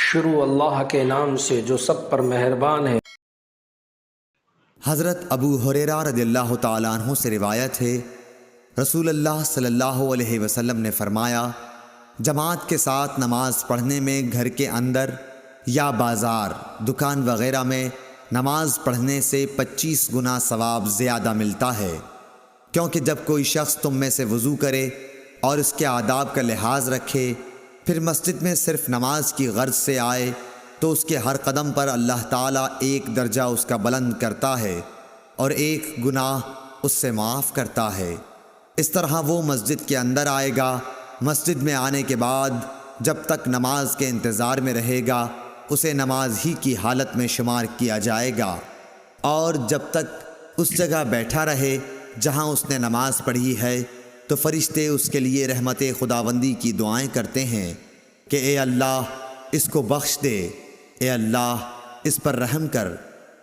شروع اللہ کے نام سے جو سب پر مہربان ہے۔ حضرت ابو ہریرہ رضی اللہ تعالیٰ عنہ سے روایت ہے، رسول اللہ صلی اللہ علیہ وسلم نے فرمایا، جماعت کے ساتھ نماز پڑھنے میں گھر کے اندر یا بازار، دکان وغیرہ میں نماز پڑھنے سے 25 گنا ثواب زیادہ ملتا ہے، کیونکہ جب کوئی شخص تم میں سے وضو کرے اور اس کے آداب کا لحاظ رکھے، پھر مسجد میں صرف نماز کی غرض سے آئے تو اس کے ہر قدم پر اللہ تعالیٰ ایک درجہ اس کا بلند کرتا ہے اور ایک گناہ اس سے معاف کرتا ہے۔ اس طرح وہ مسجد کے اندر آئے گا، مسجد میں آنے کے بعد جب تک نماز کے انتظار میں رہے گا اسے نماز ہی کی حالت میں شمار کیا جائے گا، اور جب تک اس جگہ بیٹھا رہے جہاں اس نے نماز پڑھی ہے تو فرشتے اس کے لیے رحمت خداوندی کی دعائیں کرتے ہیں کہ اے اللہ اس کو بخش دے، اے اللہ اس پر رحم کر،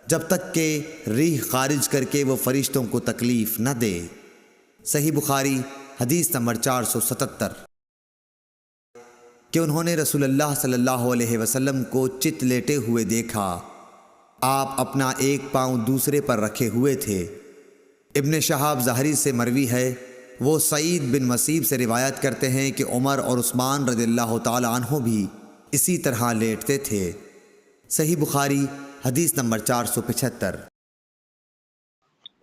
جب تک کہ ریح خارج کر کے وہ فرشتوں کو تکلیف نہ دے۔ صحیح بخاری حدیث نمبر 477۔ کہ انہوں نے رسول اللہ صلی اللہ علیہ وسلم کو چت لیٹے ہوئے دیکھا، آپ اپنا ایک پاؤں دوسرے پر رکھے ہوئے تھے۔ ابن شہاب ظاہری سے مروی ہے، وہ سعید بن مسیب سے روایت کرتے ہیں کہ عمر اور عثمان رضی اللہ تعالی عنہ بھی اسی طرح لیٹتے تھے۔ صحیح بخاری حدیث نمبر 475۔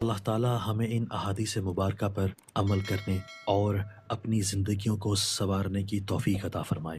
اللہ تعالیٰ ہمیں ان احادیث مبارکہ پر عمل کرنے اور اپنی زندگیوں کو سنوارنے کی توفیق عطا فرمائے۔